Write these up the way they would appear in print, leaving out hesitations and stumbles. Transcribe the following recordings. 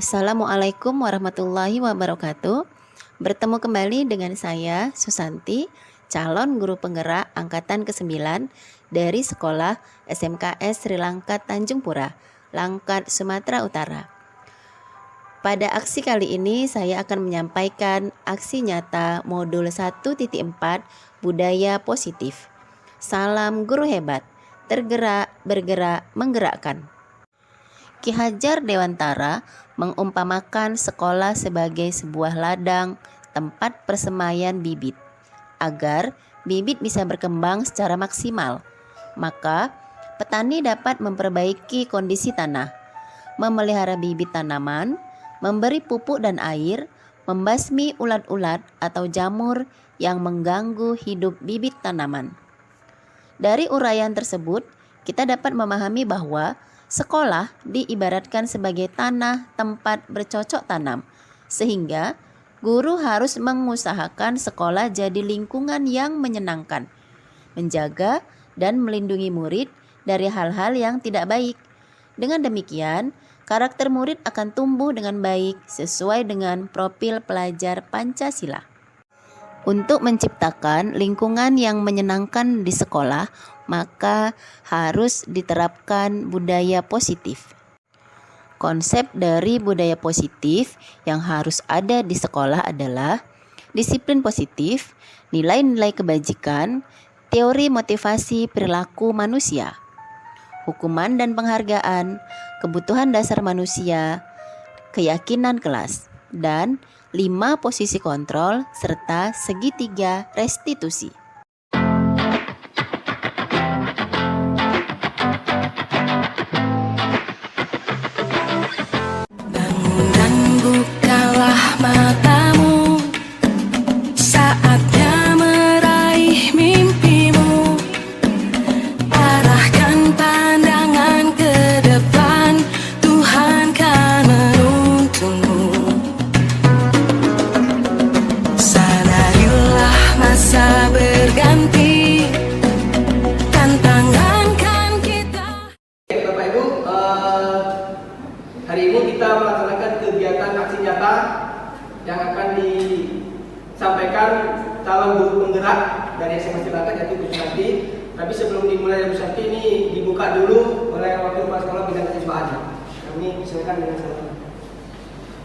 Assalamualaikum warahmatullahi wabarakatuh. Bertemu kembali dengan saya, Susanti, calon guru penggerak angkatan ke-9 dari sekolah SMKS Sri Lanka Tanjung Pura, Langkat, Sumatera Utara. Pada aksi kali ini saya akan menyampaikan aksi nyata modul 1.4 Budaya Positif. Salam guru hebat, tergerak, bergerak, menggerakkan. Ki Hajar Dewantara mengumpamakan sekolah sebagai sebuah ladang tempat persemaian bibit. Agar bibit bisa berkembang secara maksimal, maka petani dapat memperbaiki kondisi tanah, memelihara bibit tanaman, memberi pupuk dan air, membasmi ulat-ulat atau jamur yang mengganggu hidup bibit tanaman. Dari uraian tersebut, kita dapat memahami bahwa sekolah diibaratkan sebagai tanah tempat bercocok tanam, sehingga guru harus mengusahakan sekolah jadi lingkungan yang menyenangkan, menjaga dan melindungi murid dari hal-hal yang tidak baik. Dengan demikian, karakter murid akan tumbuh dengan baik sesuai dengan profil pelajar Pancasila. Untuk menciptakan lingkungan yang menyenangkan di sekolah, maka harus diterapkan budaya positif. Konsep dari budaya positif yang harus ada di sekolah adalah disiplin positif, nilai-nilai kebajikan, teori motivasi perilaku manusia, hukuman dan penghargaan, kebutuhan dasar manusia, keyakinan kelas, dan 5 posisi kontrol serta segitiga restitusi. Bangun dan bukalah matamu, saatnya meraih mimpimu. Arahkan pandangan ke depan, Tuhan kan menuntunmu. Sadarilah masa berganti, tantangan kan kita. Bapak Ibu, hari ini kita melaksanakan kegiatan aksi nyata yang akan disampaikan calon guru penggerak dari SMA Sri Lanka, yaitu Bu Susanti. Tapi sebelum dimulai Bu Susanti, ini dibuka dulu oleh Wakil Kepala Sekolah Bidang Kesiswaan. Kami silakan dengan salam.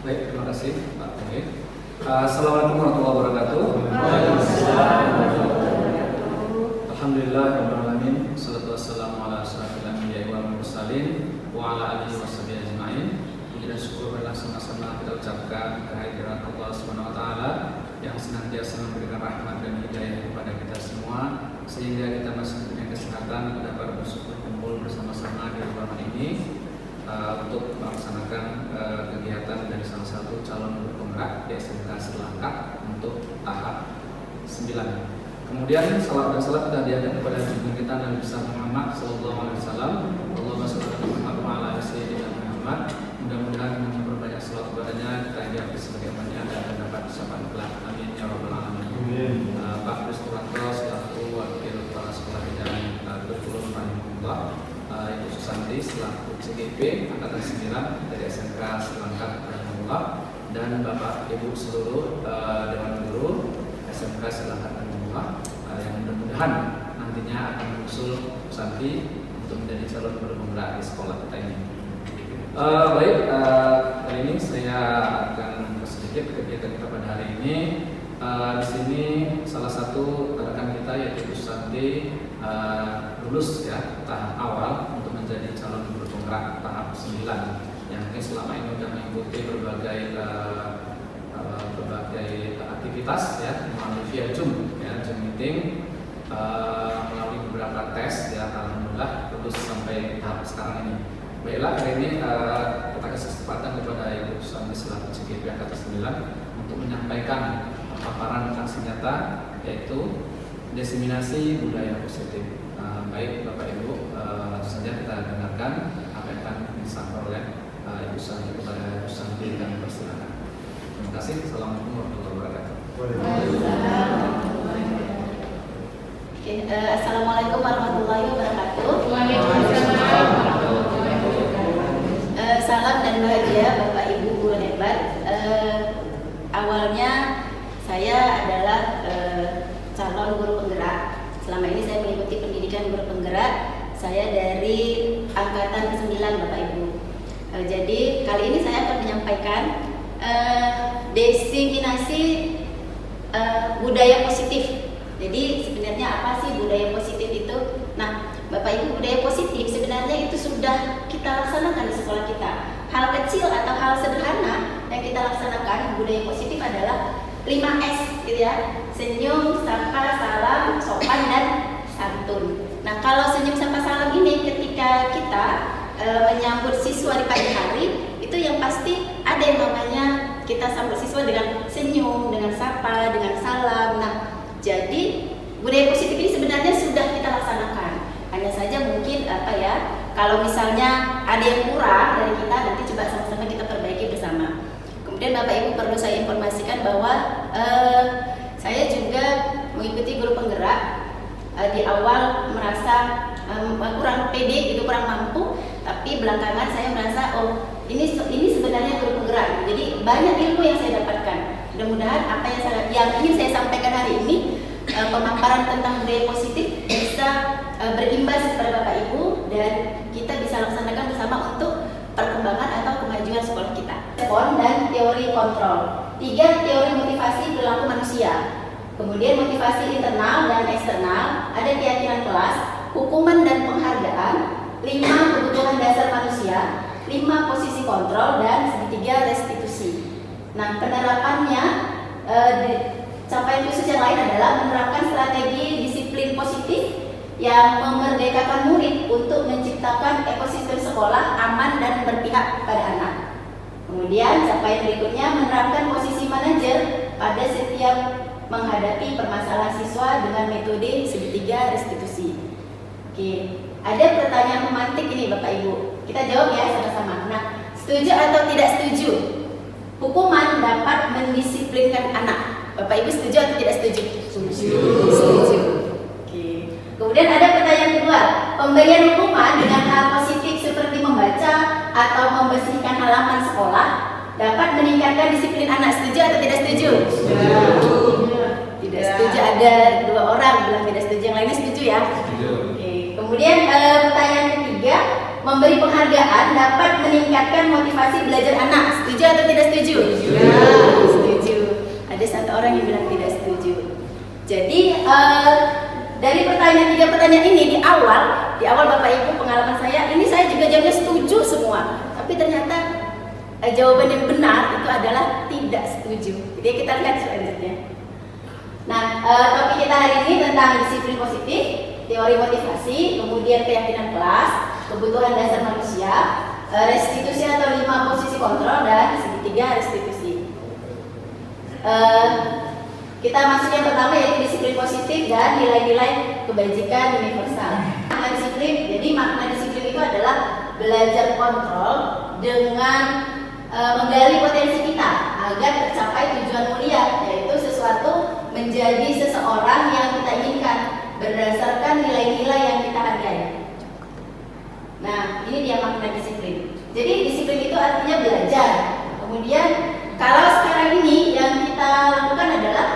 Baik, terima kasih Pak Tengit. Assalamualaikum warahmatullahi wabarakatuh. Alhamdulillah rabbil alamin. Wassalatu wassalamu ala asyrofil anbiya'i wal mursalin wa ala alihi washabihi ajmain. Puji dan syukur bersama-sama kita ucapkan kehadiran Allah Subhanahu wa taala yang senantiasa memberikan rahmat dan hidayah kepada kita semua, sehingga kita masih punya kesempatan dapat bersyukur kumpul bersama-sama di ruangan ini untuk melaksanakan kegiatan dari salah satu calon guru penggerak di SMK Sri Lanka untuk tahap 9. Kemudian salam dan salam kita diadakan kepada junjungan kita Nabi besar Muhammad sallallahu alaihi wasallam. Allahumma shalli ala Muhammad wa ala ali sayyidina Muhammad. Mudah-mudahan dengan memperbanyak salawat kepadanya kita diapit sebagaimana dan dapat disapa kelak. Amin ya rabbal alamin. Pak Kristowanto selaku wakil kepala sekolah bidang kurikulum rahimahullah, Ibu Susanti selaku CGP angkatan 9 dari SMK Sri Lanka rahimahullah, dan Bapak Ibu seluruh Dewan Guru SMK Sri Lanka yang mudah-mudahan nantinya akan menyusul Susanti untuk menjadi calon guru penggerak di sekolah kita ini. Baik, kali ini saya akan sedikit kegiatan kita pada hari ini. Di sini salah satu rekan kita yaitu Susanti lulus ya tahap awal untuk menjadi calon guru penggerak tahap 9 yang mungkin selama ini sudah mengikuti berbagai aktivitas ya melalui via Zoom ya, Zoom meeting, melalui beberapa tes ya, alhamdulillah lulus sampai tahap sekarang ini. Baiklah, hari ini kita kasih kesempatan kepada Ibu Susanti selaku CGP angkatan 9 untuk menyampaikan paparan aksi nyata yaitu diseminasi budaya positif. Baik Bapak Ibu, langsung saja kita dengarkan apa yang akan disampaikan oleh Ibu Susanti kepada Ibu Susanti dan persilakan. Terima kasih. Assalamualaikum warahmatullahi wabarakatuh. Assalamualaikum warahmatullahi wabarakatuh. Salam dan bahagia ya Bapak Ibu guru hebat. Awalnya saya adalah calon guru penggerak. Selama ini saya mengikuti pendidikan guru penggerak. Saya dari angkatan ke-9 Bapak Ibu. Jadi kali ini saya akan menyampaikan diseminasi budaya positif. Jadi sebenarnya apa sih budaya positif itu? Nah, Bapak Ibu, budaya positif sebenarnya itu sudah kita laksanakan di sekolah kita. Hal kecil atau hal sederhana yang kita laksanakan, budaya positif adalah 5S gitu ya. Senyum, sapa, salam, sopan, dan santun. Nah, kalau senyum, sapa, salam ini ketika kita menyambut siswa di pagi hari, itu yang pasti ada yang namanya kita sambut siswa dengan senyum, dengan sapa, dengan salam. Nah, jadi budaya positif ini sebenarnya sudah kita laksanakan. Hanya saja mungkin kalau misalnya ada yang kurang dari kita, nanti coba sama-sama kita perbaiki bersama. Kemudian Bapak Ibu perlu saya informasikan bahwa saya juga mengikuti guru penggerak. Di awal merasa kurang pede, gitu, kurang mampu, tapi belakangan saya merasa ini sebenarnya guru penggerak. Jadi banyak ilmu yang saya dapatkan. Mudah-mudahan apa yang ingin saya sampaikan hari ini, pemaparan tentang budaya positif bisa berimbas kepada Bapak Ibu dan kita bisa laksanakan bersama untuk perkembangan atau kemajuan sekolah kita. Respon dan teori kontrol. 3 teori motivasi perilaku manusia. Kemudian motivasi internal dan eksternal, ada keyakinan kelas, hukuman dan penghargaan, 5 kebutuhan dasar manusia, 5 posisi kontrol, dan segitiga restitusi. Nah, penerapannya capaian khusus yang lain adalah menerapkan strategi disiplin positif yang memerdekakan murid untuk menciptakan ekosistem sekolah aman dan berpihak pada anak. Kemudian capaian berikutnya menerapkan posisi manajer pada setiap menghadapi permasalahan siswa dengan metode segitiga restitusi. Oke, ada pertanyaan pemantik ini Bapak Ibu. Kita jawab ya sama-sama. Nah, setuju atau tidak setuju? Hukuman dapat mendisiplinkan anak. Bapak Ibu setuju atau tidak setuju? Setuju. Setuju. Oke. Kemudian ada pertanyaan kedua. Pemberian hukuman dengan hal positif seperti membaca atau membersihkan halaman sekolah dapat meningkatkan disiplin anak. Setuju atau tidak setuju? Setuju. Tidak setuju, ada 2 orang bilang tidak setuju, yang lainnya setuju ya? Setuju. Oke. Kemudian pertanyaan ketiga, memberi penghargaan dapat meningkatkan motivasi belajar anak. Setuju atau tidak setuju? Setuju. Ada 1 orang yang bilang tidak setuju. Jadi dari 3 pertanyaan ini di awal Bapak Ibu, pengalaman saya ini saya juga jawabnya setuju semua. Tapi ternyata jawaban yang benar itu adalah tidak setuju. Jadi kita lihat selanjutnya. Nah, topik kita hari ini tentang disiplin positif, teori motivasi, kemudian keyakinan kelas, kebutuhan dasar manusia, restitusi atau 5 posisi kontrol, dan segitiga restitusi. Kita masuk yang pertama yaitu disiplin positif dan nilai-nilai kebajikan universal. Makna disiplin, jadi makna disiplin itu adalah belajar kontrol dengan menggali potensi kita agar tercapai tujuan mulia, yaitu sesuatu menjadi seseorang yang kita inginkan berdasarkan nilai-nilai yang kita hargai. Nah, ini dia makna disiplin. Jadi disiplin itu artinya belajar. Kemudian kalau sekarang ini yang kita lakukan adalah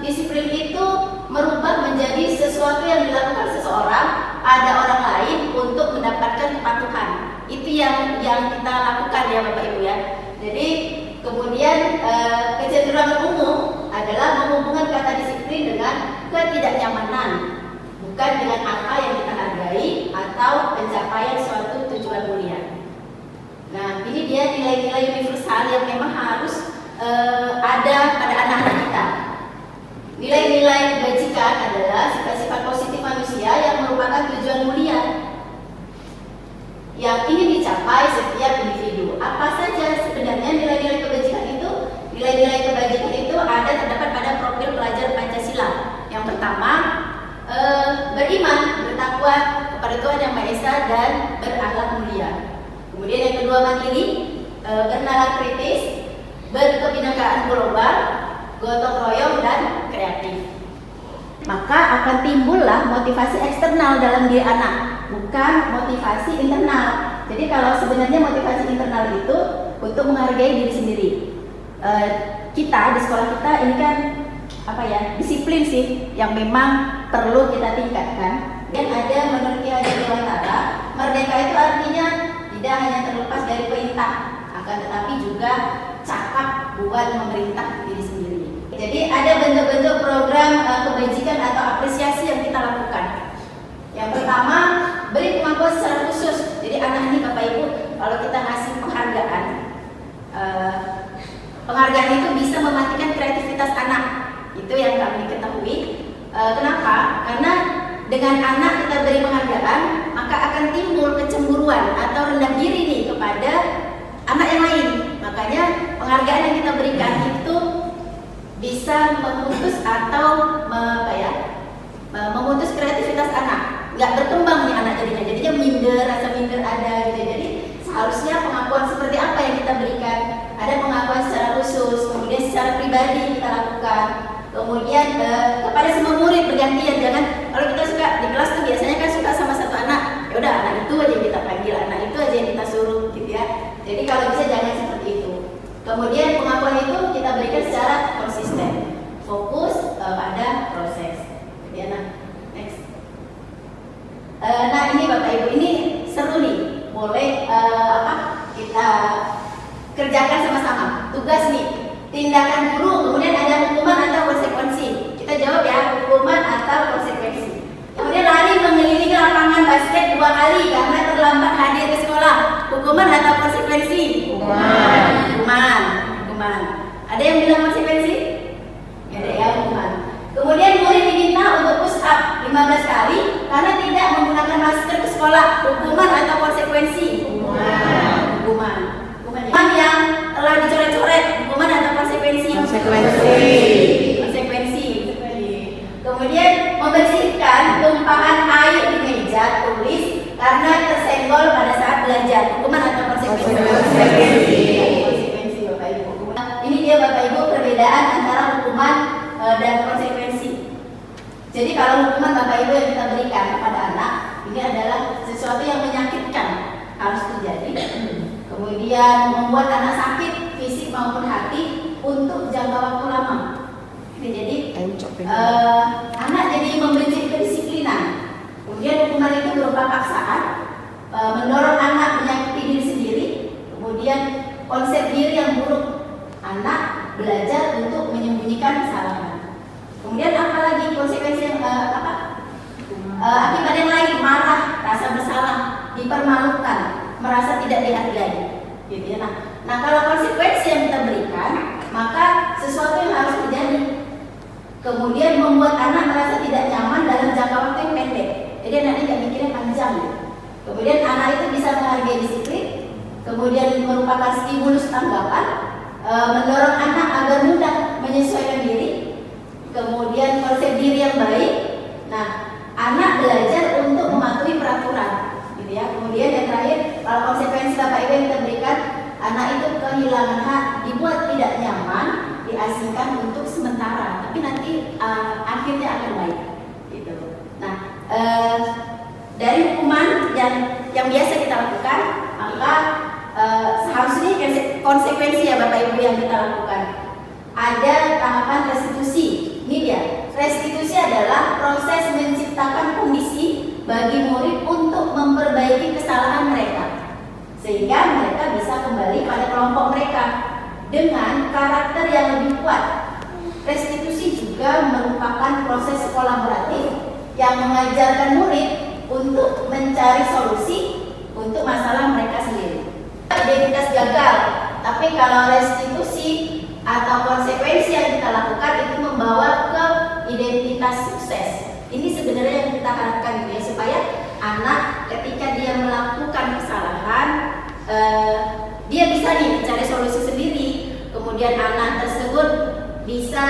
disiplin itu merubah menjadi sesuatu yang dilakukan seseorang pada orang lain untuk mendapatkan kepatuhan. Itu yang kita lakukan ya Bapak Ibu ya. Jadi kemudian kecenderungan umum adalah menghubungkan kata disiplin dengan ketidaknyamanan, bukan dengan apa yang kita hargai atau pencapaian suatu tujuan mulia. Nah, ini dia nilai-nilai universal yang memang harus ada pada anak-anak kita. Nilai-nilai kebajikan adalah sifat-sifat positif manusia yang merupakan tujuan mulia yang ingin dicapai setiap individu. Apa saja sebenarnya nilai-nilai kebajikan itu? Nilai-nilai kebajikan itu ada terdapat pada profil pelajar Pancasila. Yang pertama, beriman, bertakwa kepada Tuhan Yang Maha Esa dan berakhlak mulia. Kemudian yang kedua, mandiri, bernalar kritis, berkebinekaan global, gotong royong, dan kreatif. Maka akan timbullah motivasi eksternal dalam diri anak, bukan motivasi internal. Jadi kalau sebenarnya motivasi internal itu untuk menghargai diri sendiri. Kita di sekolah kita ini kan disiplin sih yang memang perlu kita tingkatkan. Dan ada menurut Ki Hajar Dewantara, merdeka itu artinya tidak hanya terlepas dari perintah, akan tetapi juga cakap buat memerintah diri sendiri. Jadi ada bentuk-bentuk program kebajikan atau apresiasi yang kita lakukan. Yang pertama, beri pengakuan secara khusus. Jadi anak ini Bapak Ibu, kalau kita ngasih penghargaan, penghargaan itu bisa mematikan kreativitas anak. Itu yang kami ketahui. Kenapa? Karena dengan anak kita beri penghargaan, maka akan timbul kecemburuan atau rendah diri nih kepada anak yang lain. Makanya penghargaan yang kita berikan itu bisa memutus atau memutus kreativitas anak. Nggak berkembang nih anak jadinya minder, rasa minder ada gitu. Jadi seharusnya pengakuan seperti apa yang kita berikan? Ada pengakuan secara khusus, kemudian secara pribadi kita lakukan. Kemudian kepada semua murid bergantian, jangan kalau kita suka di kelas tuh biasanya kan suka sama satu anak, ya udah anak itu aja yang kita panggil, anak itu aja yang kita suruh gitu ya. Jadi kalau bisa jangan seperti itu. Kemudian pengakuan itu kita berikan secara konsisten, fokus pada proses. Ya, next. Nah ini Bapak Ibu, ini seru nih, boleh kita kerjakan sama-sama. Tugas nih. Tindakan guru, kemudian ada hukuman atau konsekuensi. Kita jawab ya, hukuman atau konsekuensi. Kemudian lari mengelilingi lapangan basket 2 kali karena terlambat hadir ke sekolah. Hukuman atau konsekuensi? Hukuman. Ada yang bilang konsekuensi? Ada ya, hukuman. Kemudian murid diminta untuk push up 15 kali karena tidak menggunakan masker ke sekolah. Hukuman atau konsekuensi? Hukuman yang telah dicoret-coret, hukuman atau konsekuensi? Konsekuensi. Kemudian membersihkan tumpahan air di meja tulis karena tersenggol pada saat belajar, hukuman atau konsekuensi? Konsekuensi Bapak Ibu. Ini dia Bapak Ibu perbedaan antara hukuman dan konsekuensi. Jadi kalau hukuman Bapak Ibu yang kita berikan kepada anak, ini adalah sesuatu yang menyakitkan harus terjadi. Kemudian membuat anak sakit fisik maupun hati untuk jangka waktu lama. Jadi anak jadi membenci kedisiplinan. Kemudian hukuman itu berupa paksaan, mendorong anak menyakiti diri sendiri. Kemudian konsep diri yang buruk, anak belajar untuk menyembunyikan kesalahan. Kemudian apalagi konsekuensi yang akibat yang lain, marah, rasa bersalah, dipermalukan, merasa tidak dihargai, gitu ya. Nah kalau konsekuensi yang kita berikan, maka sesuatu yang harus terjadi. Kemudian membuat anak merasa tidak nyaman dalam jangka waktu yang pendek. Jadi anak ini nggak mikirnya panjang. Kemudian anak itu bisa menghargai disiplin. Kemudian merupakan stimulus tanggapan, mendorong anak agar mudah menyesuaikan diri. Kemudian konsep diri yang baik. Nah, anak belajar untuk mematuhi peraturan. Ya. Kemudian yang terakhir, kalau konsekuensi Bapak Ibu yang kita berikan, anak itu kehilangan hak, dibuat tidak nyaman, diasingkan untuk sementara, tapi nanti akhirnya akan baik. Gitu. Nah, dari hukuman yang biasa kita lakukan, maka seharusnya konsekuensi ya Bapak Ibu yang kita lakukan. Ada tahapan restitusi. Ini dia. Restitusi adalah proses menciptakan kondisi bagi murid untuk memperbaiki kesalahan mereka sehingga mereka bisa kembali pada kelompok mereka dengan karakter yang lebih kuat. Restitusi juga merupakan proses kolaboratif yang mengajarkan murid untuk mencari solusi untuk masalah mereka sendiri. Identitas gagal, tapi kalau restitusi atau konsekuensi yang kita lakukan itu membawa ke identitas sukses. Ini sebenarnya yang kita harapkan ya, supaya anak ketika dia melakukan kesalahan, dia bisa nih mencari solusi sendiri. Kemudian anak tersebut bisa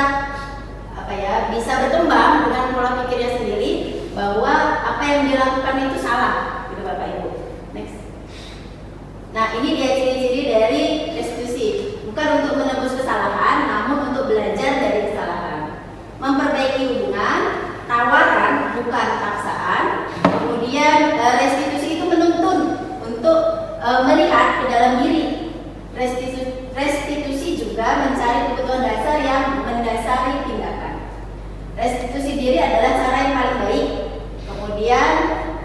bisa berkembang dengan pola pikirnya sendiri bahwa apa yang dilakukan itu salah, gitu Bapak Ibu. Next. Nah ini dia ciri-ciri dari restitusi, bukan untuk menebus kesalahan, namun untuk belajar dari kesalahan, memperbaiki hubungan, tawaran bukan paksaan. Kemudian restitusi itu menuntun untuk juga mencari kebutuhan dasar yang mendasari tindakan. Restitusi diri adalah cara yang paling baik. Kemudian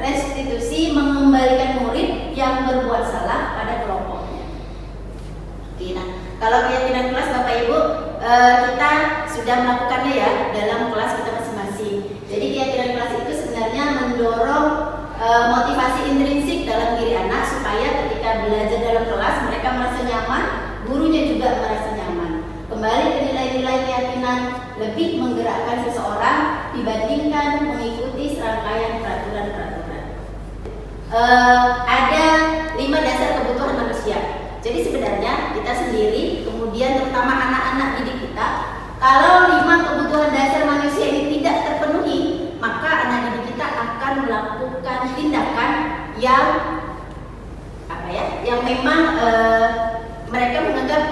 restitusi mengembalikan murid yang berbuat salah pada kelompoknya. Oke, nah, kalau keyakinan kelas Bapak Ibu kita sudah melakukannya ya dalam kelas kita masing-masing. Jadi keyakinan kelas itu sebenarnya mendorong motivasi intrinsik dalam diri anak supaya ketika belajar dalam kelas mereka merasa nyaman, gurunya juga merasa nyaman. Kembali ke nilai-nilai keyakinan lebih menggerakkan seseorang dibandingkan mengikuti serangkaian peraturan-peraturan. Ada 5 dasar kebutuhan manusia. Jadi sebenarnya kita sendiri, kemudian terutama anak-anak didik kita, kalau 5 kebutuhan dasar manusia ini tidak terpenuhi, maka anak didik kita akan melakukan tindakan yang yang memang mereka menganggap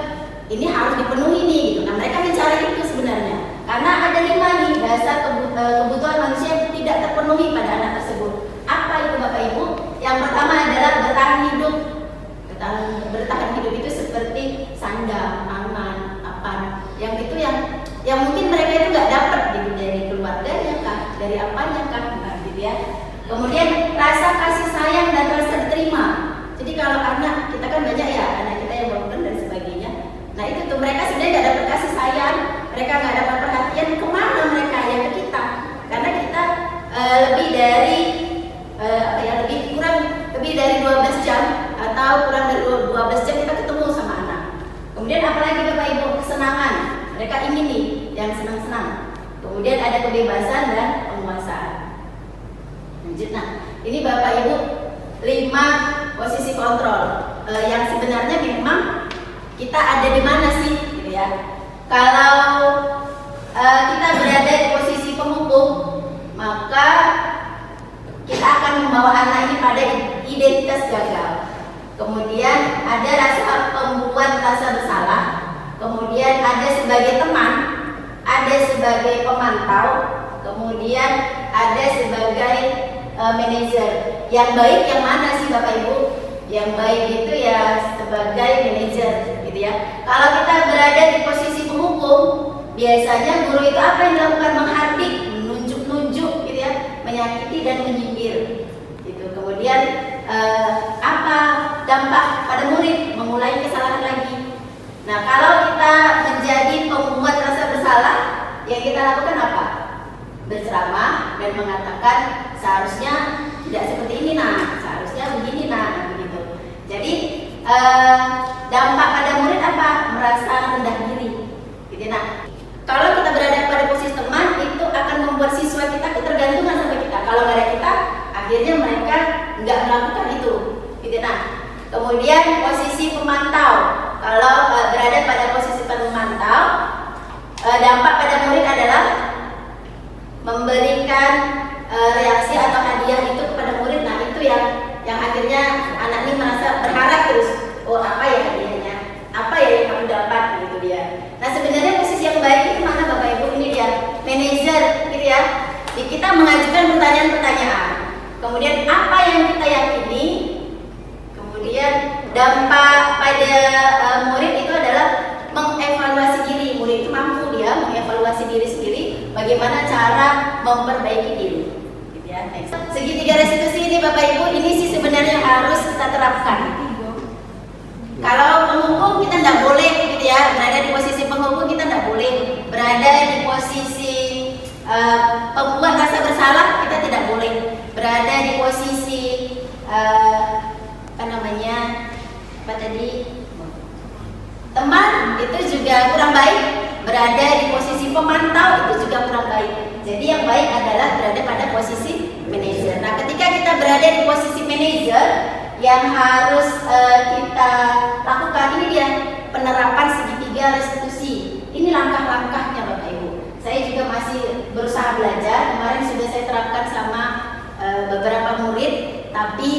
ini harus dipenuhi nih gitu. Nah, mereka mencari itu sebenarnya karena ada 5 nih dasar kebutuhan manusia yang tidak terpenuhi pada anak tersebut. Apa itu Bapak Ibu? Yang pertama adalah bertahan hidup. Bertahan hidup itu seperti sandang, pangan, papan. Yang itu yang mungkin mereka itu nggak dapat gitu dari keluarganya kah, dari apanya kah, gitu ya. Kemudian rasa kasih sayang dan rasa diterima. Jadi kalau anak kita kan banyak ya anak kita yang bangun dan sebagainya. Nah itu tuh mereka sebenarnya nggak dapat kasih sayang, mereka nggak dapat perhatian. Kemana mereka ya ke kita? Karena kita lebih dari lebih dari 12 jam atau kurang dari 12 jam kita ketemu sama anak. Kemudian apalagi Bapak Ibu, kesenangan. Mereka ingin nih yang senang-senang. Kemudian ada kebebasan dan penguasaan. Lanjut, nah ini Bapak Ibu 5 posisi kontrol yang sebenarnya memang kita ada di mana sih gitu ya. Kalau kita berada di posisi penghukum, maka kita akan membawa anak ini pada identitas gagal. Kemudian ada rasa pembuat rasa bersalah. Kemudian ada sebagai teman, ada sebagai pemantau, kemudian ada sebagai manajer. Yang baik yang mana sih Bapak Ibu? Yang baik itu ya sebagai manajer gitu ya. Kalau kita berada di posisi penghukum, biasanya guru itu apa yang dilakukan? Menghardik, menunjuk-nunjuk gitu ya, menyakiti dan menyindir gitu. Kemudian apa dampak pada murid? Mengulangi kesalahan lagi. Nah, kalau kita menjadi pembuat rasa bersalah, yang kita lakukan apa? Berceramah dan mengatakan seharusnya tidak seperti ini, nah seharusnya begini, nah begitu. Jadi dampak pada murid apa? Merasa rendah diri. Gitu. Nah, kalau kita berada pada posisi teman, itu akan membuat siswa kita ketergantungan sama kita. Kalau nggak ada kita, akhirnya mereka nggak melakukan itu. Gitu. Nah, kemudian posisi pemantau. Kalau berada pada posisi pemantau, dampak pada murid adalah memberikan reaksi atau hadiah itu kepada murid. Nah itu yang akhirnya anak ini merasa berharap terus, oh apa ya hadiahnya, apa ya yang kamu dapat gitu dia. Nah sebenarnya posisi yang baik itu mana Bapak Ibu? Ini dia manajer gitu ya. Kita mengajukan pertanyaan-pertanyaan, kemudian apa yang kita yakini, kemudian dampak pada murid itu adalah mengevaluasi diri. Murid itu mampu dia mengevaluasi diri sendiri, bagaimana cara memperbaiki diri. Gitu ya. Segitiga restitusi ini Bapak Ibu, ini sih sebenarnya harus kita terapkan. Kalau penghukum kita tidak boleh gitu ya, berada di posisi penghukum kita tidak boleh, berada di posisi pembuat rasa bersalah kita tidak boleh, berada di posisi teman itu juga kurang baik, berada di posisi pemantau itu juga kurang baik. Jadi yang baik adalah berada pada posisi manajer. Nah, ketika kita berada di posisi manajer, yang harus kita lakukan ini dia penerapan segitiga restitusi. Ini langkah-langkahnya Bapak Ibu. Saya juga masih berusaha belajar. Kemarin sudah saya terapkan sama beberapa murid, tapi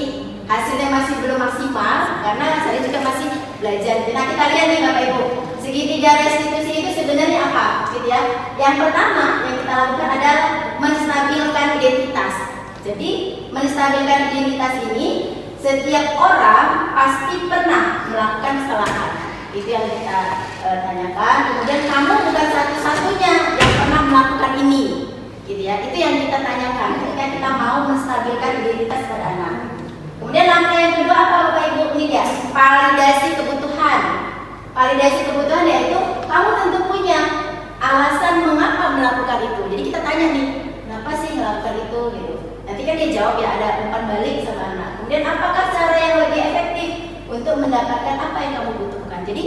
hasilnya masih belum maksimal karena saya juga masih belajar. Nah, kita lihat nih Bapak Ibu, segitiga restitusi itu sebenarnya apa? Gitu ya. Yang pertama yang kita lakukan adalah menstabilkan identitas. Jadi menstabilkan identitas ini, setiap orang pasti pernah melakukan kesalahan. itu yang kita tanyakan. Kemudian kamu bukan satu-satunya yang pernah melakukan ini, gitu ya. Itu yang kita tanyakan ketika kita mau menstabilkan identitas pada anak. Kemudian langkah yang kedua apa Bapak Ibu? Ini dia, validasi kebutuhan. Validasi kebutuhan yaitu kamu tentu punya alasan mengapa melakukan itu. Jadi kita tanya nih, kenapa sih melakukan itu gitu. Nanti kan dia jawab ya, ada umpan balik sama anak. Kemudian apakah cara yang lebih efektif untuk mendapatkan apa yang kamu butuhkan. Jadi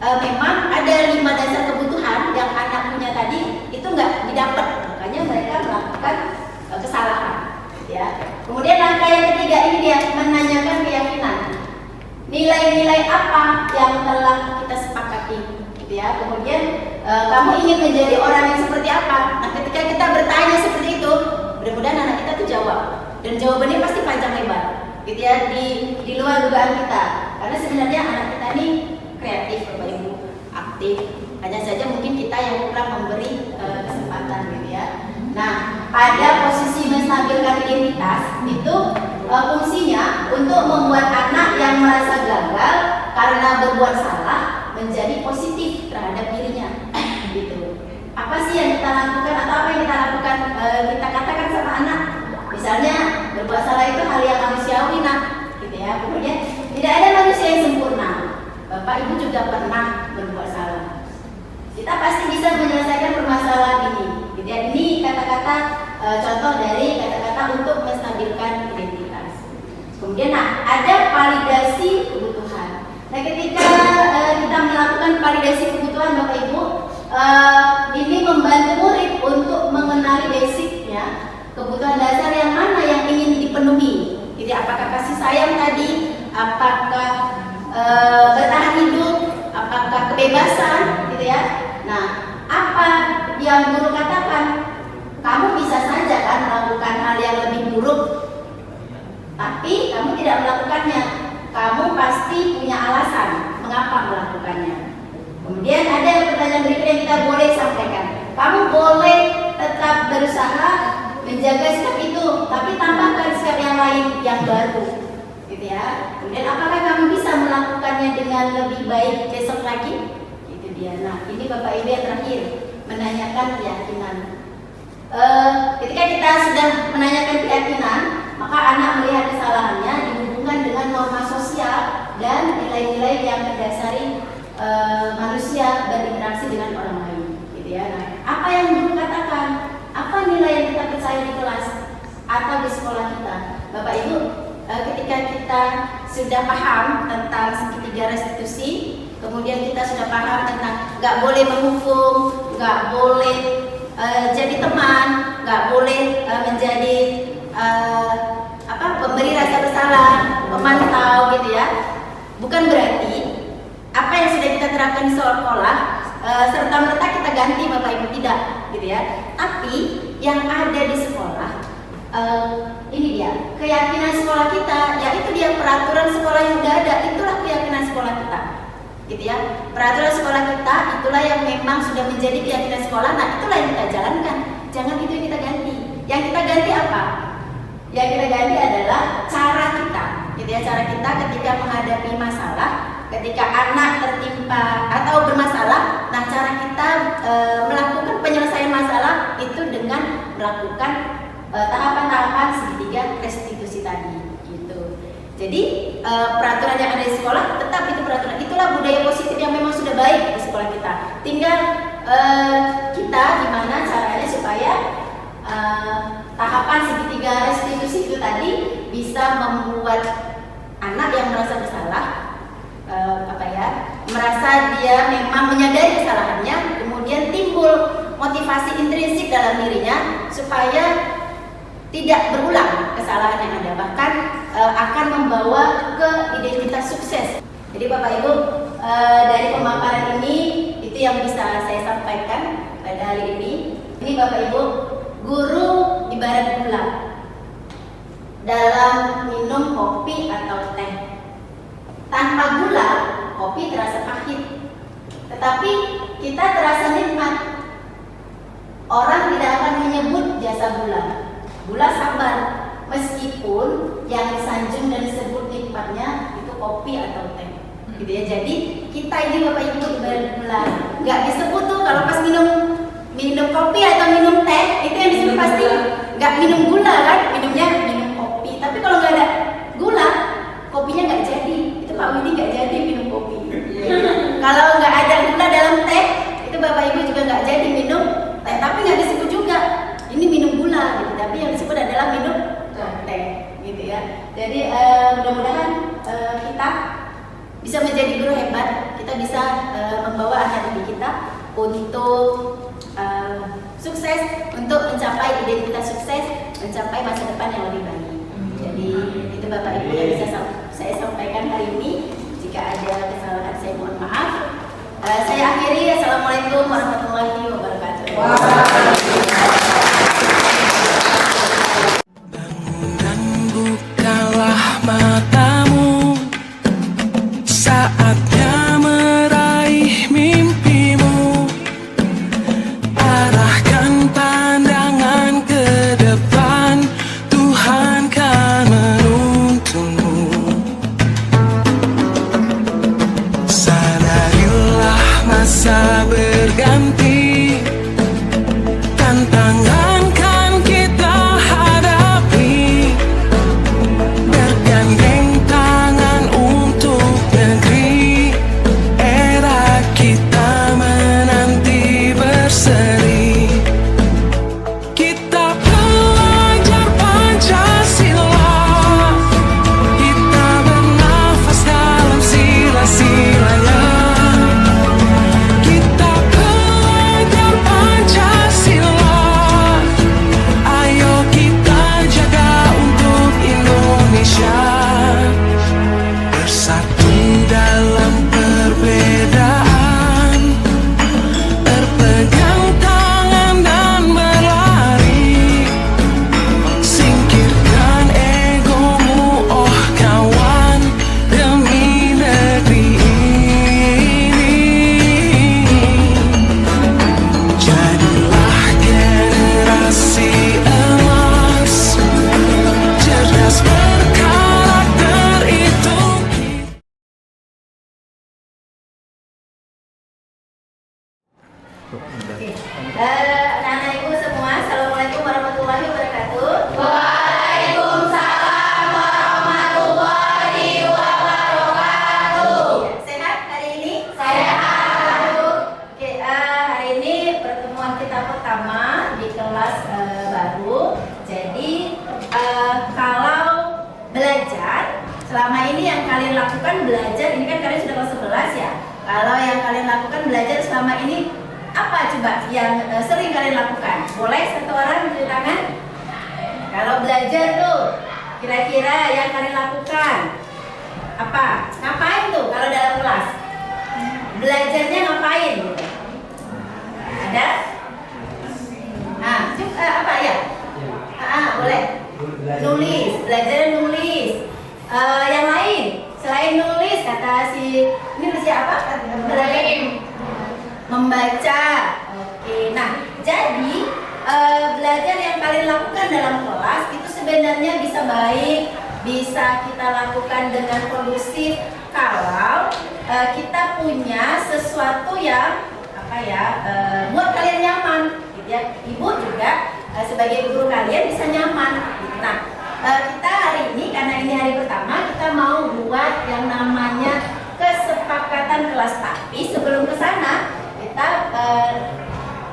memang ada 5 dasar kebutuhan yang anak punya tadi itu nggak didapat, makanya mereka melakukan kesalahan. Ya. Kemudian langkah yang ketiga ini dia menanyakan keyakinan. Nilai-nilai apa yang telah kita sepakati, gitu ya. Kemudian kamu ingin menjadi orang yang seperti apa? Nah, ketika kita bertanya seperti itu, mudah-mudahan anak kita tuh jawab. Dan jawabannya pasti panjang lebar, gitu ya, di luar dugaan kita. Karena sebenarnya anak kita ini kreatif, Bapak Ibu, aktif. Hanya saja mungkin kita yang kurang memberi kesempatan, gitu ya. Nah, pada posisi menstabilkan identitas itu fungsinya untuk membuat anak yang merasa gagal karena berbuat salah menjadi positif terhadap dirinya. Gitu. Apa sih yang kita lakukan atau apa yang kita lakukan? Kita katakan sama anak, misalnya berbuat salah itu hal yang manusiawi, nah, gitu ya. Kemudian tidak ada manusia yang sempurna. Bapak Ibu juga pernah berbuat salah. Kita pasti bisa menyelesaikan permasalahan ini. Gitu ya. Ini kata-kata contoh dari kata-kata untuk menstabilkan identitas. Kemudian ada validasi kebutuhan. Nah, ketika kita melakukan validasi kebutuhan Bapak Ibu, ini membantu murid untuk mengenali basicnya, kebutuhan dasar yang mana yang ingin dipenuhi. Jadi apakah kasih sayang tadi, apakah bertahan hidup, apakah kebebasan, gitu ya. Nah, apa yang guru katakan? Kamu bisa saja kan melakukan hal yang lebih buruk, tapi kamu tidak melakukannya. Kamu pasti punya alasan mengapa melakukannya. Kemudian ada pertanyaan berikutnya yang kita boleh sampaikan. Kamu boleh tetap berusaha menjaga sikap itu, tapi tambahkan sikap yang lain yang baru, gitu ya. Kemudian apakah kamu bisa melakukannya dengan lebih baik besok lagi? Itu dia. Nah, ini Bapak Ibu yang terakhir, menanyakan keyakinan. Ketika kita sudah menanyakan keyakinan, maka anak melihat kesalahannya dihubungkan dengan norma sosial dan nilai-nilai yang mendasari manusia berinteraksi dengan orang lain, gitu ya. Nah, apa yang guru katakan, apa nilai yang kita percaya di kelas atau di sekolah kita, Bapak Ibu, ketika kita sudah paham tentang segitiga restitusi, kemudian kita sudah paham tentang nggak boleh menghukum, nggak boleh jadi teman, nggak boleh menjadi pemberi rasa bersalah, pemantau, gitu ya. Bukan berarti apa yang sudah kita terapkan di sekolah serta merta kita ganti Bapak Ibu, tidak, gitu ya. Tapi yang ada di sekolah ini dia keyakinan sekolah kita, yaitu dia peraturan sekolah yang sudah ada, itulah keyakinan sekolah kita, gitu ya. Peraturan sekolah kita itulah yang memang sudah menjadi keyakinan sekolah. Nah, itulah yang kita jalankan. Jangan itu yang kita ganti. Yang kita ganti apa? Yang kita ganti adalah cara kita, gitu ya. Cara kita ketika menghadapi masalah, ketika anak tertimpa atau bermasalah, nah cara kita melakukan penyelesaian masalah itu dengan melakukan tahapan-tahapan segitiga restitusi tadi, gitu. Jadi peraturan yang ada di sekolah tetap itu peraturan. Itulah budaya positif yang memang sudah baik di sekolah kita. Tinggal kita gimana caranya supaya tahapan segitiga restitusi itu tadi bisa membuat anak yang merasa bersalah, merasa dia memang menyadari kesalahannya, kemudian timbul motivasi intrinsik dalam dirinya supaya tidak berulang kesalahan yang ada, bahkan akan membawa ke identitas sukses. Jadi Bapak Ibu, dari pemaparan ini itu yang bisa saya sampaikan pada hari ini. Ini Bapak Ibu, guru ibarat gula dalam minum kopi atau teh. Tanpa gula, kopi terasa pahit, tetapi kita terasa nikmat. Orang tidak akan menyebut jasa gula. Gula sabar, meskipun yang disanjung dan disebut nikmatnya itu kopi atau teh. gitu ya. Jadi kita ini Bapak Ibu benar-benar nggak disebut tuh kalau pas minum kopi atau minum teh itu yang disebut pasti nggak minum gula kan, minumnya minum kopi. Tapi kalau nggak ada gula, kopinya nggak jadi. Itu Pak Widi nggak jadi minum kopi. Kalau nggak ada gula dalam teh, itu Bapak Ibu juga nggak jadi minum teh. Tapi nggak disebut juga ini minum gula, gitu. Tapi yang disebut adalah minum teh, gitu ya. Jadi mudah-mudahan kita bisa menjadi guru hebat. Kita bisa membawa anak didik kita untuk sukses, untuk mencapai identitas sukses, mencapai masa depan yang lebih baik. Jadi itu Bapak Ibu yang bisa saya sampaikan hari ini. Jika ada kesalahan saya mohon maaf. Saya akhiri. Assalamualaikum warahmatullahi wabarakatuh. Dan bukalah matamu, saatnya meraih mimpimu. Arahkan pandangan ke depan, Tuhan kan menuntunmu. Sadarilah masa berganti, tantangan kan kita hadapi. Bergandeng tangan untuk negeri, era kita menanti berseri. Kita belajar Pancasila, kita bernafas dalam sila-silanya. Kita belajar Pancasila, ayo kita jaga untuk Indonesia. Bersatu dalam perbedaan, berpegang tangan dan berlari. Singkirkan egomu, oh kawan, demi negeri ini. Jadilah generasi emas, cerdas berkarakter itu. Oke. Anak-anak Ibu semua, Assalamualaikum warahmatullahi wabarakatuh. Waalaikumsalam warahmatullahi wabarakatuh. Sehat hari ini? Sehat. Oke, hari ini pertemuan kita pertama di kelas baru. Jadi kalau belajar selama ini yang kalian lakukan belajar, ini kan kalian sudah kelas 11 ya. Kalau yang kalian lakukan belajar selama ini apa coba yang sering kalian lakukan? Boleh satu orang menunjuk tangan? Kalau belajar tuh kira-kira yang kalian lakukan apa? Ngapain tuh kalau dalam kelas? Belajarnya ngapain? Ada? Nah, apa ya? Boleh. Nulis, belajar nulis. Yang lain selain nulis kata si ini siapa? Membaca. Oke. Nah, jadi belajar yang kalian lakukan dalam kelas itu sebenarnya bisa baik, bisa kita lakukan dengan kondusif kalau kita punya sesuatu yang buat kalian nyaman, gitu ya. Ibu juga sebagai guru kalian bisa nyaman. Gitu. Nah, kita hari ini karena ini hari pertama kita mau buat yang namanya kesepakatan kelas. Tapi sebelum ke sana kita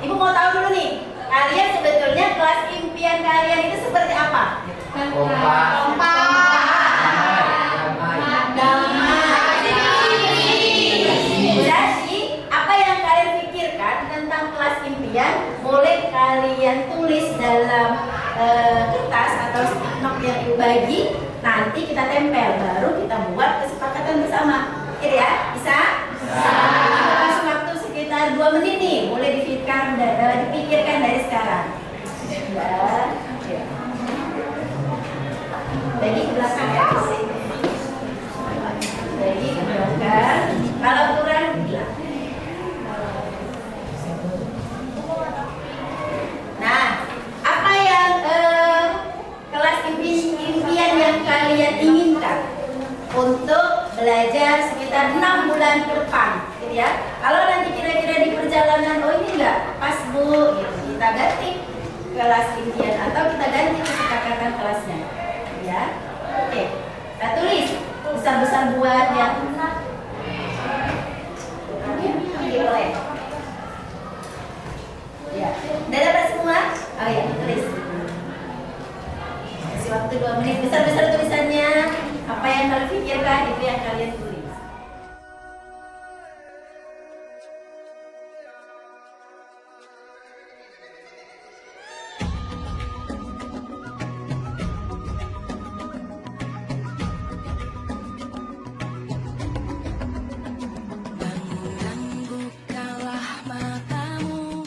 Ibu mau tahu dulu nih, kalian sebetulnya kelas impian kalian itu seperti apa? Damai. Jadi apa yang kalian pikirkan tentang kelas impian boleh kalian tulis dalam kertas atau stick note yang Ibu bagi. Nanti kita tempel, baru kita buat kesepakatan bersama. Oke ya? Bisa? Kasih waktu sekitar 2 menit nih, boleh dipikirkan dari sekarang. Ya. Bagi ke belakang ya. Bagi ke belakang. Kalau kurang bilang. Nah, apa yang kelas impian yang kalian inginkan? gitu ya. Kalau nanti kira-kira di perjalanan, oh ini enggak pas Bu, gitu, kita ganti kelas impian atau kita ganti kesepakatan kelasnya, ya. Oke, kita tulis besar-besar buat yang boleh. Ya, udah dapat semua? Oh ya, tulis. Kasih waktu 2 menit, besar-besar tulisannya. Apa yang kalian pikirkan itu yang kalian tulis. Bukalah matamu,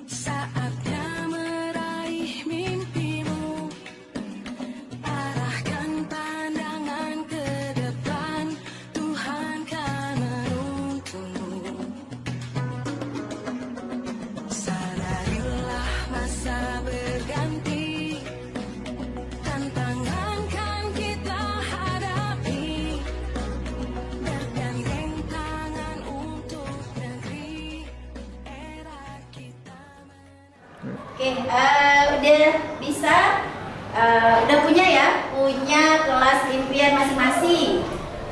saatnya meraih mimpimu. Arahkan pandangan ke depan, Tuhan kan menuntunmu. Sadarilah masa berganti, tantangan kan kita hadapi. Bergandeng tangan untuk negeri, era kita Oke, udah bisa, udah punya ya, punya kelas impian masing-masing.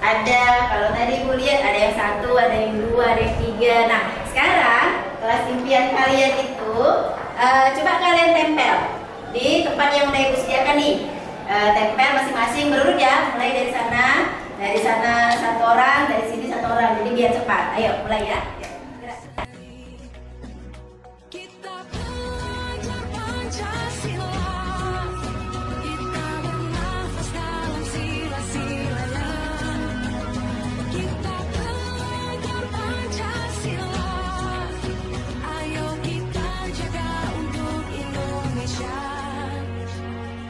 Ada, kalau tadi Bu lihat ada yang 1, ada yang 2, ada yang 3. Nah, sekarang kelas impian kalian itu coba kalian tempel di tempat yang udah Ibu sediakan nih. Tempel masing-masing berurut ya, mulai dari sana 1 orang, dari sini 1 orang. Jadi biar cepat. Ayo, mulai ya. Gerak. kita belajar Pancasila, kita bernafas dalam sila-silanya. Kita belajar Pancasila, ayo kita jaga untuk Indonesia.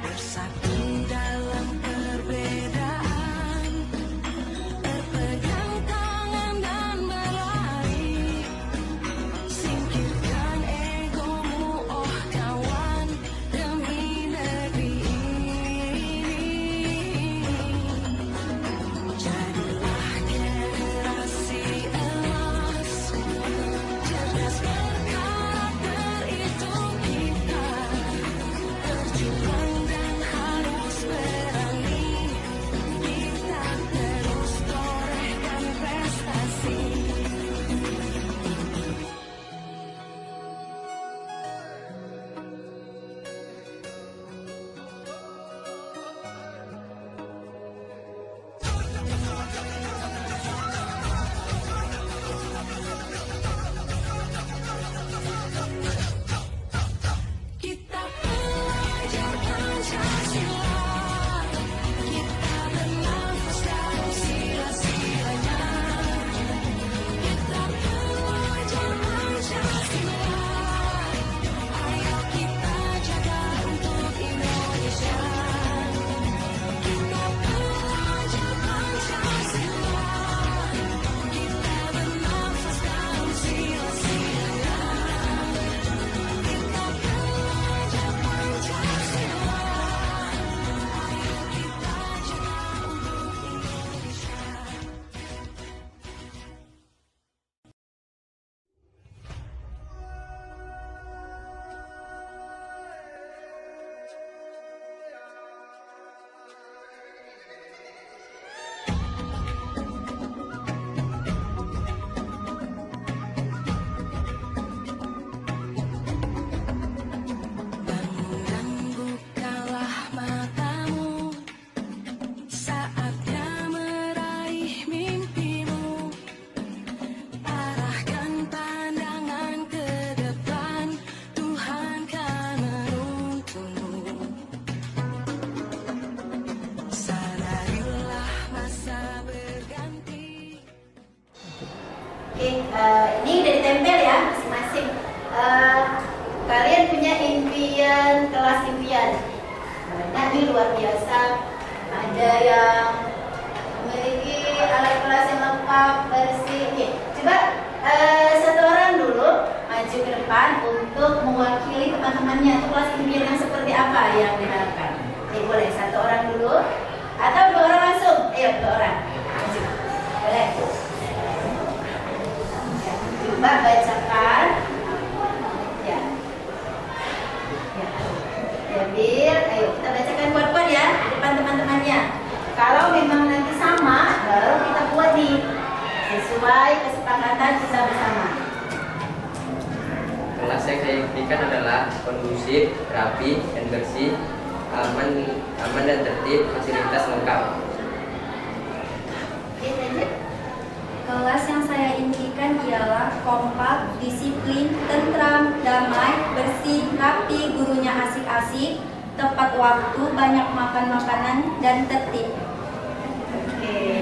Bersatu dalam perbedaan, berpegang tangan dan berlari. Singkirkan egomu, oh kawan, demi negeri ini. Jadilah generasi emas, cerdas berkarakter itu kita. Berjuang dan harus berani, kita terus torehkan prestasi. Kita belajar Pancasila, kita bernafas dalam sila-silanya. Kita belajar Pancasila, ayo kita jaga untuk Indonesia. Kita belajar Pancasila, kita bernafas dalam sila-silanya. Kita belajar Pancasila, ayo kita jaga untuk Indonesia. Bangun, bukalah matamu, saatnya meraih mimpimu. Arahkan pandangan ke depan, Tuhan kan menuntunmu. Sadarilah masa berganti. Oke, ini udah ditempel ya masing-masing. Kalian punya impian, kelas impian. Nah, ini luar biasa. Ada yang memiliki alat kelas yang lengkap, bersih. Oke, coba 1 orang dulu maju ke depan untuk mewakili teman-temannya. Untuk kelas impian yang seperti apa yang diharapkan? Oke, boleh 1 orang dulu atau 2 orang langsung? Ayo, 2 orang. Maju. Boleh. coba bacakan. Ya. Ya. Jabil, ayo kita bacakan kuat-kuat ya di depan teman-temannya. Kalau memang nanti sama, baru kita buat nih sesuai kesepakatan kita bersama. Kelas yang saya impikan adalah kondusif, rapi, dan bersih, aman dan tertib, fasilitas lengkap. Oke, lanjut. Kelas yang saya impikan ialah kompak, disiplin, tentram, damai, bersih, rapi, gurunya asik-asik, tepat waktu, banyak makan makanan, dan tertib. Oke.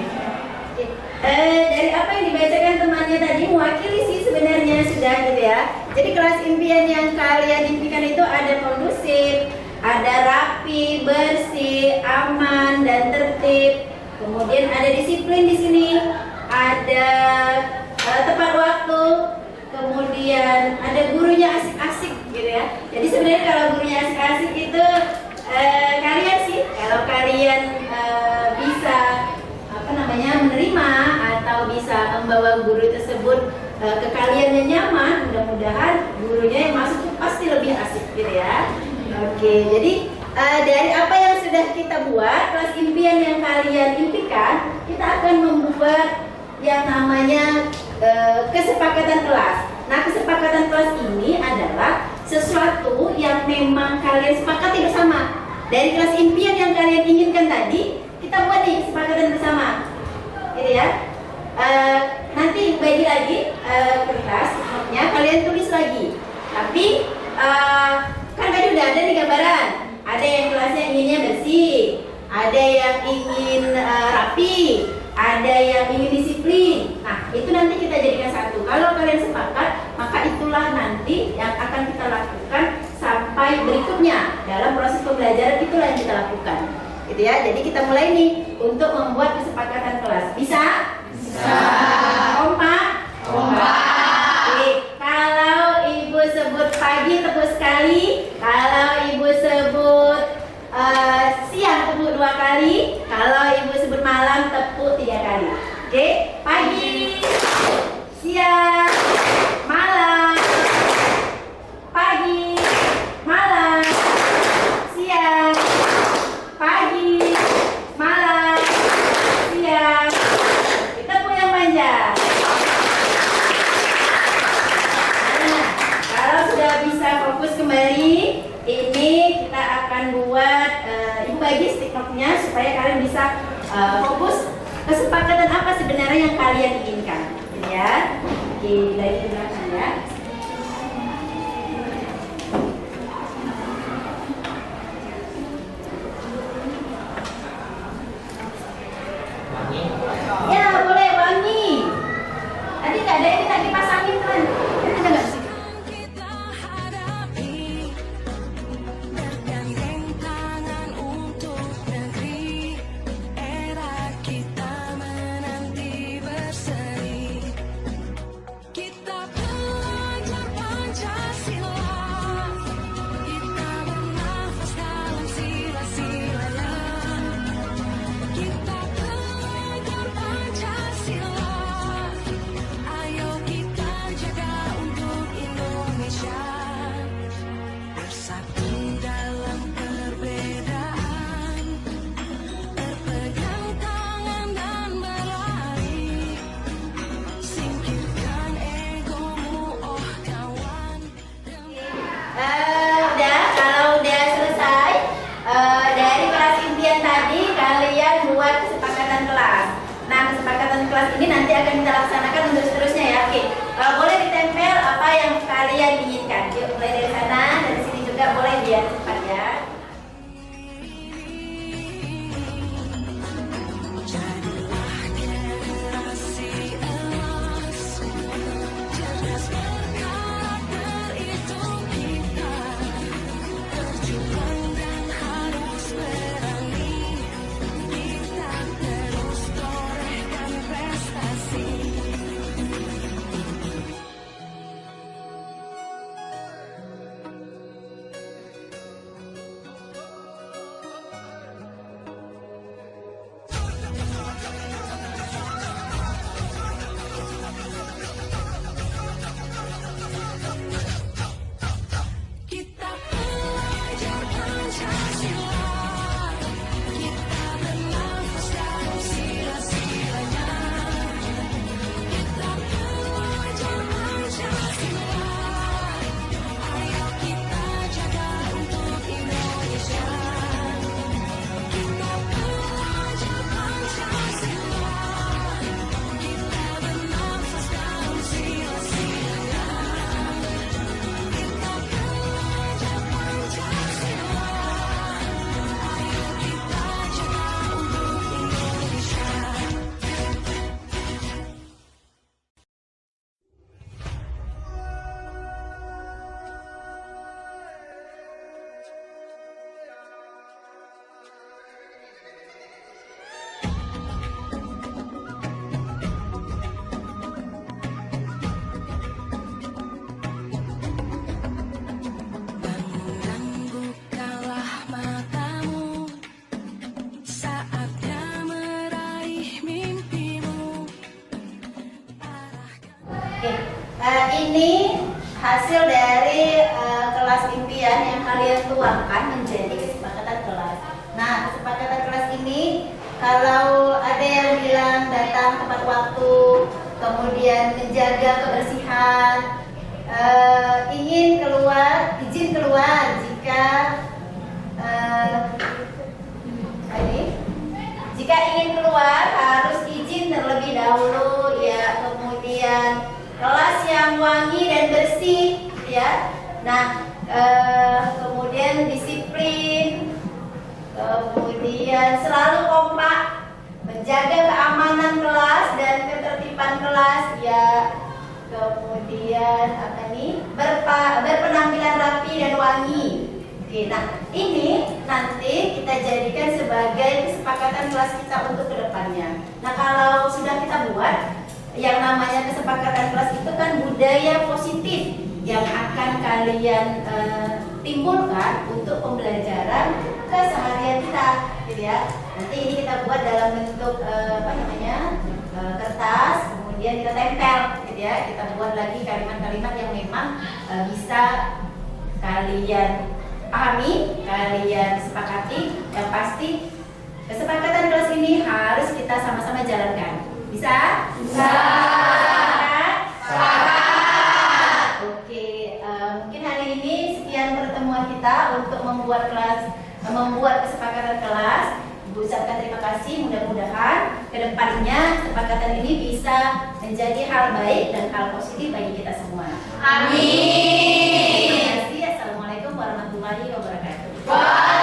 Dari apa yang dibacakan temannya tadi mewakili sih sebenarnya sudah gitu ya. Jadi kelas impian yang kalian impikan itu ada kondusif, ada rapi, bersih, aman dan tertib. Kemudian ada disiplin di sini, ada tepat waktu, kemudian ada gurunya asik-asik gitu ya. Jadi sebenarnya kalau gurunya asik-asik itu kalian sih, kalau kalian bisa menerima atau bisa membawa guru tersebut ke kalian yang nyaman, mudah-mudahan gurunya yang masuk itu pasti lebih asik gitu ya. Oke, jadi dari apa yang sudah kita buat, kelas impian yang kalian impikan, kita akan membuat yang namanya kesepakatan kelas. Nah, kesepakatan kelas ini adalah sesuatu yang memang kalian sepakati bersama. Dari kelas impian yang kalian inginkan tadi, kita buat nih kesepakatan bersama. Gitu ya. Nanti bagi lagi kertas, notnya kalian tulis lagi. Tapi kan tadi udah ada nih gambaran. Ada yang kelasnya inginnya bersih, ada yang ingin rapi, ada yang ingin disiplin. Nah, itu nanti kita jadikan satu. Kalau kalian sepakat, maka itulah nanti yang akan kita lakukan sampai berikutnya dalam proses pembelajaran, itulah yang kita lakukan. Gitu ya. Jadi kita mulai nih untuk membuat kesepakatan kelas. Bisa? Bisa. Kompak? Kompak. Oke. Kalau ibu sebut pagi, tepuk sekali. Kalau ibu sebut siang, tepuk 2 kali. Kalau ibu sebut malam, tepuk 3 kali. Oke. Pagi, siang, malam. Pagi, malam, siang. Pagi, malam, siang. Kita pun yang panjang. Nah, kalau sudah bisa fokus kembali, ini kita akan buat ibu bagi stick note-nya supaya kalian bisa fokus kesepakatan apa sebenarnya yang kalian inginkan. Ya, oke, dari belakang ya. Ya, boleh wangi. Tadi nggak ada ini, tadi pasangin kan? Ada nggak sih? Kita hadapi bergandeng tangan untuk negeri, era kita menanti berseri. Kita belajar Pancasila, kita bernafas dalam sila-silanya. Kita belajar Pancasila, ayo kita jaga untuk Indonesia. Bersatu dalam perbedaan, berpegang tangan dan berlari. Singkirkan egomu, oh kawan. Udah, kalau udah selesai dari kelas impian tadi, kalian buat kesepakatan kelas. Nah, kesepakatan kelas ini nanti akan kita laksanakan untuk seterusnya ya. Oke, boleh ditempel apa yang kalian inginkan. Yuk, mulai dari sana, dari sini juga boleh biar cepat ya. Jadilah generasi emas, cerdas berkarakter itu kita. Berjuang dan harus berani, kita terus torehkan prestasi. Oke, ini hasil dari kelas impian yang kalian tuangkan menjadi kesepakatan kelas. Nah, kesepakatan kelas ini kalau ada yang bilang datang tepat waktu, kemudian menjaga kebersihan, izin keluar jika jika ingin keluar harus izin terlebih dahulu ya, kemudian kelas yang wangi dan bersih ya. Nah, kemudian disiplin, kemudian selalu kompak, menjaga keamanan kelas dan ketertiban kelas ya. Kemudian berpenampilan rapi dan wangi. Oke, nah ini nanti kita jadikan sebagai kesepakatan kelas kita untuk kedepannya. Nah, kalau sudah kita buat yang namanya kesepakatan kelas itu kan budaya positif yang akan kalian timbulkan untuk pembelajaran keseharian kita, gitu ya. Nanti ini kita buat dalam bentuk kertas, kemudian kita tempel, gitu ya. Kita buat lagi kalimat-kalimat yang memang bisa kalian pahami, kalian sepakati. Yang pasti kesepakatan kelas ini harus kita sama-sama jalankan. Bisa? Bisa. Oke, mungkin hari ini sekian pertemuan kita untuk membuat kesepakatan kelas. Ibu ucapkan terima kasih. Mudah-mudahan kedepannya kesepakatan ini bisa menjadi hal baik dan hal positif bagi kita semua. Amin. Terima kasih. Assalamualaikum warahmatullahi wabarakatuh.